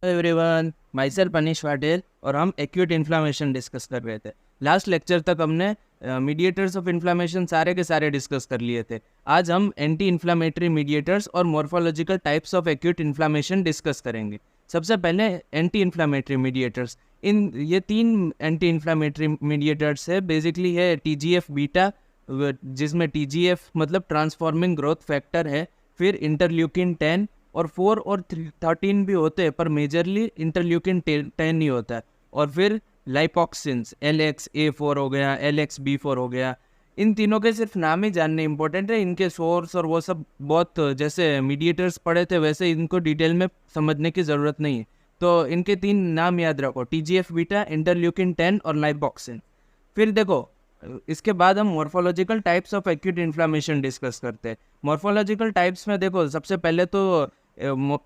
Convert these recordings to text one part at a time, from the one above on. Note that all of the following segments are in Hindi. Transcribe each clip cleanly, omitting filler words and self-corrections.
Everyone, my self Anish Patil और हम एक्यूट इन्फ्लामेशन डिस्कस कर रहे थे। लास्ट लेक्चर तक हमने मीडिएटर्स ऑफ इन्फ्लामेशन सारे के सारे डिस्कस कर लिए थे। आज हम एंटी इन्फ्लामेटरी मीडिएटर्स और morphological types of acute inflammation discuss करेंगे। सबसे पहले एंटी इन्फ्लामेटरी मीडिएटर्स। ये तीन एंटी इन्फ्लामेटरी मीडिएटर्स है। बेसिकली है TGF बीटा, जिसमें TGF मतलब ट्रांसफॉर्मिंग ग्रोथ फैक्टर है। फिर इंटरल्यूकिन 10 और 4 और 13 भी होते हैं, पर मेजरली इंटरल्यूकिन 10 ही होता है। और फिर लाइपोक्सिन्स LXA4 हो गया, LXB4 हो गया। इन तीनों के सिर्फ नाम ही जानने इंपॉर्टेंट है। इनके सोर्स और वो सब बहुत, जैसे मीडिएटर्स पढ़े थे वैसे इनको डिटेल में समझने की ज़रूरत नहीं है। तो इनके तीन नाम याद रखो, TGF बीटा, इंटरल्यूकिन 10 और लाइपोक्सिन। फिर देखो, इसके बाद हम morphological types of acute inflammation discuss करते हैं। मॉर्फोलॉजिकल टाइप्स में देखो, सबसे पहले तो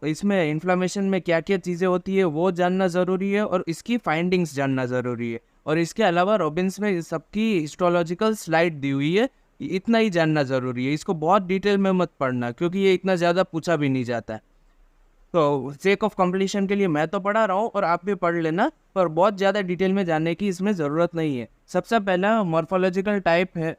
इसमें इन्फ्लामेशन में क्या क्या चीज़ें होती है वो जानना ज़रूरी है और इसकी फाइंडिंग्स जानना ज़रूरी है। और इसके अलावा रॉबिन्स में सबकी हिस्टोलॉजिकल स्लाइड दी हुई है, इतना ही जानना ज़रूरी है। इसको बहुत डिटेल में मत पढ़ना क्योंकि ये इतना ज़्यादा पूछा भी नहीं जाता है। तो सेक ऑफ कंप्लीशन के लिए मैं तो पढ़ा रहा हूँ और आप भी पढ़ लेना, पर बहुत ज़्यादा डिटेल में जानने की इसमें ज़रूरत नहीं है। सबसे पहला मॉर्फोलॉजिकल टाइप है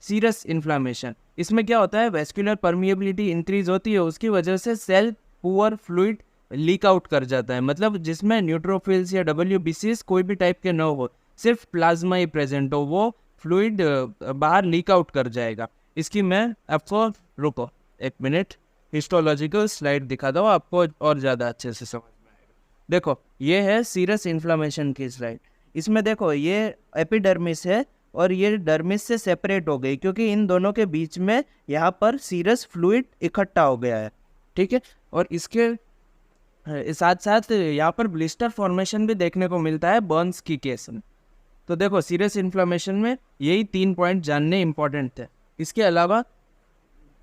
सीरस इन्फ्लामेशन। इसमें क्या होता है, वेस्कुलर परमिएबिलिटी इंक्रीज होती है, उसकी वजह से cell poor fluid leak out कर जाता है। मतलब जिसमें न्यूट्रोफिल्स या WBCs कोई भी टाइप के न हो, सिर्फ प्लाज्मा ही प्रेजेंट हो, वो फ्लूइड बाहर लीक आउट कर जाएगा। इसकी मैं आपको, रुको एक मिनट, हिस्टोलॉजिकल स्लाइड दिखा दो आपको और ज़्यादा अच्छे से समझ में आएगा। देखो, ये है सीरस इन्फ्लामेशन की स्लाइड। इसमें देखो, ये एपिडर्मिस है और ये डर्मिस से सेपरेट हो गई क्योंकि इन दोनों के बीच में यहाँ पर सीरस फ्लूइड इकट्ठा हो गया है। ठीक है, और इसके साथ साथ यहाँ पर ब्लिस्टर फॉर्मेशन भी देखने को मिलता है बर्न्स की केस में। तो देखो, सीरियस इन्फ्लामेशन में यही 3 पॉइंट जानने इंपॉर्टेंट थे। इसके अलावा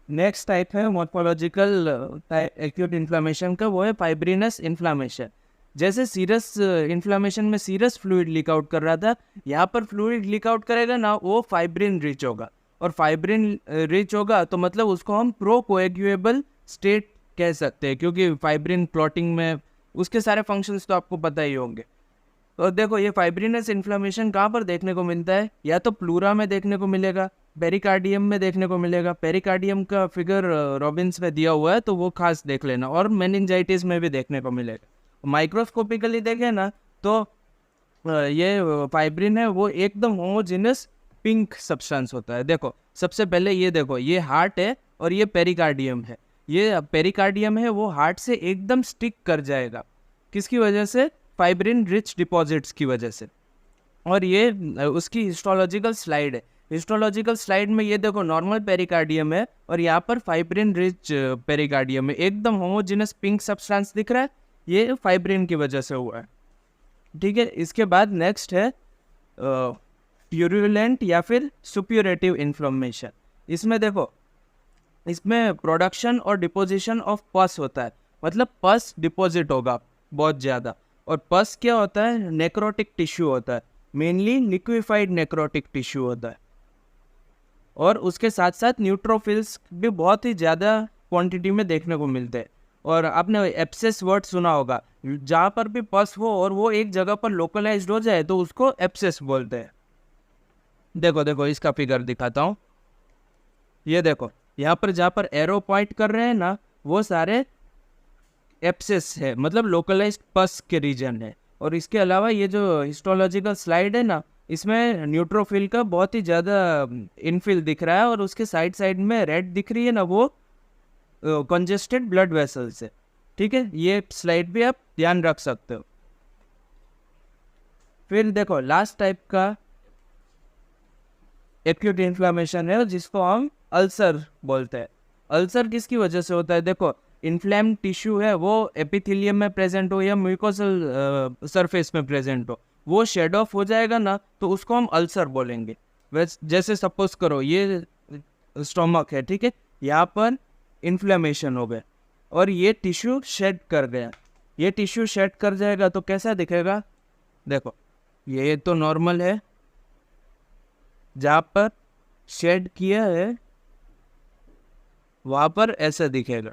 नेक्स्ट टाइप है मॉर्फोलॉजिकल एक्यूट इन्फ्लामेशन का, वो है फाइब्रिनस इन्फ्लामेशन। जैसे सीरस इन्फ्लामेशन में सीरस फ्लूइड लीक आउट कर रहा था, यहाँ पर फ्लूइड लीक आउट करेगा ना, वो फाइब्रिन रिच होगा। और फाइब्रिन रिच होगा तो मतलब उसको हम प्रो कोएग्यूएबल स्टेट कह सकते हैं, क्योंकि फाइब्रिन क्लॉटिंग में उसके सारे फंक्शंस तो आपको पता ही होंगे। तो देखो, ये फाइब्रिनस इन्फ्लामेशन कहाँ पर देखने को मिलता है, या तो प्लूरा में देखने को मिलेगा, पेरिकार्डियम में देखने को मिलेगा। पेरिकार्डियम का फिगर रॉबिन्स में दिया हुआ है तो वो खास देख लेना, और मेनिंजाइटिस में भी देखने को मिलेगा। माइक्रोस्कोपिकली देखें ना तो ये फाइब्रिन है वो एकदम होमोजेनस पिंक सब्सटेंस होता है। देखो, सबसे पहले ये देखो, ये हार्ट है और ये पेरिकार्डियम है। ये पेरिकार्डियम है वो हार्ट से एकदम स्टिक कर जाएगा, किसकी वजह से, फाइब्रिन रिच डिपॉजिट्स की वजह से। और ये उसकी हिस्टोलॉजिकल स्लाइड है। हिस्टोलॉजिकल स्लाइड में ये देखो, नॉर्मल पेरिकार्डियम है और यहाँ पर फाइब्रिन रिच पेरिकार्डियम है, एकदम होमोजेनस पिंक सब्सटेंस दिख रहा है, ये फाइब्रिन की वजह से हुआ है। ठीक है, इसके बाद नेक्स्ट है प्यूरुलेंट या फिर सुप्यूरेटिव इन्फ्लेमेशन। इसमें देखो, इसमें प्रोडक्शन और डिपोजिशन ऑफ पस होता है, मतलब पस डिपॉजिट होगा बहुत ज़्यादा। और पस क्या होता है, नेक्रोटिक टिश्यू होता है, मेनली लिक्विफाइड नेक्रोटिक टिश्यू होता है। और उसके साथ साथ न्यूट्रोफिल्स भी बहुत ही ज़्यादा क्वांटिटी में देखने को मिलते हैं। और आपने एप्सेस वर्ड सुना होगा, जहाँ पर भी पस हो और वो एक जगह पर लोकलाइज्ड हो जाए तो उसको एप्सेस बोलते हैं। देखो देखो, इसका फिगर दिखाता हूँ। ये देखो, यहाँ पर जहाँ पर एरो पॉइंट कर रहे हैं ना, वो सारे एप्सेस है, मतलब लोकलाइज्ड पस के रीजन है। और इसके अलावा ये जो हिस्टोलॉजिकल स्लाइड है ना, इसमें न्यूट्रोफिल का बहुत ही ज़्यादा इनफिल दिख रहा है, और उसके साइड साइड में रेड दिख रही है ना, वो कंजेस्टेड ब्लड वेसल्स है। ठीक है, ये स्लाइड भी आप ध्यान रख सकते हो। फिर देखो, लास्ट टाइप का एक्यूट इन्फ्लामेशन है जिसको हम अल्सर बोलते हैं। अल्सर किसकी वजह से होता है, देखो, इन्फ्लेम टिश्यू है वो एपिथेलियम में प्रेजेंट हो या म्यूकोसल सरफेस में प्रेजेंट हो, वो शेड ऑफ हो जाएगा ना तो उसको हम अल्सर बोलेंगे। जैसे सपोज करो, ये स्टोमक है, ठीक है, यहाँ पर इन्फ्लेमेशन हो गया और ये टिश्यू शेड कर गया। ये टिश्यू शेड कर जाएगा तो कैसा दिखेगा, देखो, ये तो नॉर्मल है, जहाँ पर शेड किया है वहाँ पर ऐसा दिखेगा।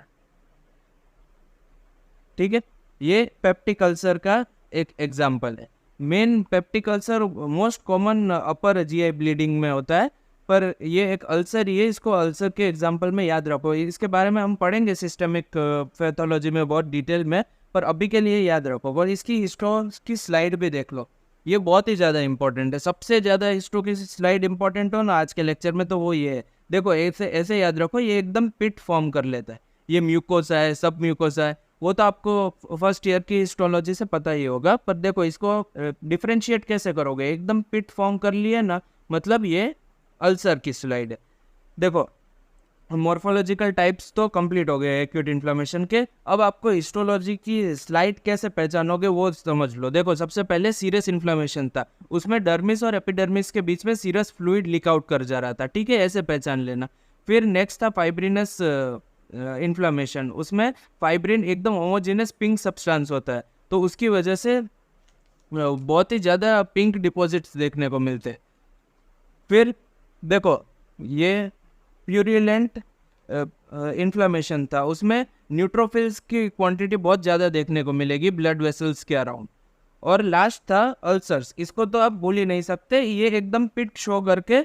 ठीक है, ये पेप्टिक अल्सर का एक एग्जाम्पल है। Main peptic ulcer most common upper GI bleeding में होता है, पर ये एक अल्सर ही है, इसको अल्सर के एग्जाम्पल में याद रखो। इसके बारे में हम पढ़ेंगे सिस्टमिक पैथोलॉजी में बहुत डिटेल में, पर अभी के लिए याद रखो। और इसकी हिस्टो की स्लाइड भी देख लो, ये बहुत ही ज़्यादा इंपॉर्टेंट है। सबसे ज़्यादा हिस्टो की स्लाइड इंपॉर्टेंट हो ना आज के लेक्चर में तो वो ये है। देखो ऐसे ऐसे याद रखो, ये एकदम पिट फॉर्म कर लेता है। ये म्यूकोसा है, सब म्यूकोसा है, वो तो आपको फर्स्ट ईयर की हिस्टोलॉजी से पता ही होगा। पर देखो इसको डिफ्रेंशिएट कैसे करोगे, एकदम पिट फॉर्म कर लिए ना, मतलब ये अल्सर की स्लाइड है। देखो मॉर्फोलॉजिकल टाइप्स तो कंप्लीट हो गए एक्यूट इन्फ्लेमेशन के। अब आपको हिस्टोलॉजी की स्लाइड कैसे पहचानोगे वो समझ लो। देखो सबसे पहले सीरियस इन्फ्लेमेशन था, उसमें डर्मिस और एपिडर्मिस के बीच में सीरियस फ्लूइड लीक आउट कर जा रहा था, ठीक है, ऐसे पहचान लेना। फिर नेक्स्ट था फाइब्रिनस इन्फ्लेमेशन, उसमें फाइब्रिन एकदम होमोजेनस पिंक सब्सटेंस होता है, तो उसकी वजह से बहुत ही ज़्यादा पिंक डिपॉजिट्स देखने को मिलते हैं। फिर देखो ये प्यूरिलेंट इन्फ्लेमेशन था, उसमें न्यूट्रोफिल्स की क्वांटिटी बहुत ज़्यादा देखने को मिलेगी ब्लड वेसल्स के अराउंड। और लास्ट था अल्सर्स, इसको तो आप भूल ही नहीं सकते, ये एकदम पिट शो करके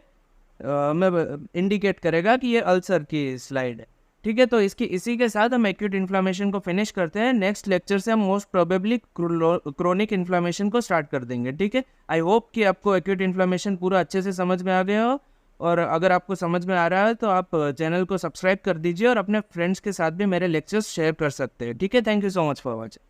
मैं इंडिकेट करेगा कि ये अल्सर की स्लाइड है, ठीक है। तो इसी के साथ हम एक्यूट इन्फ्लेमेशन को फिनिश करते हैं। नेक्स्ट लेक्चर से हम मोस्ट प्रोबेबली क्रोनिक इन्फ्लेमेशन को स्टार्ट कर देंगे, ठीक है। आई होप कि आपको एक्यूट इन्फ्लेमेशन पूरा अच्छे से समझ में आ गया हो, और अगर आपको समझ में आ रहा है तो आप चैनल को सब्सक्राइब कर दीजिए और अपने फ्रेंड्स के साथ भी मेरे लेक्चर्स शेयर कर सकते हैं, ठीक है। Thank you so much for watching.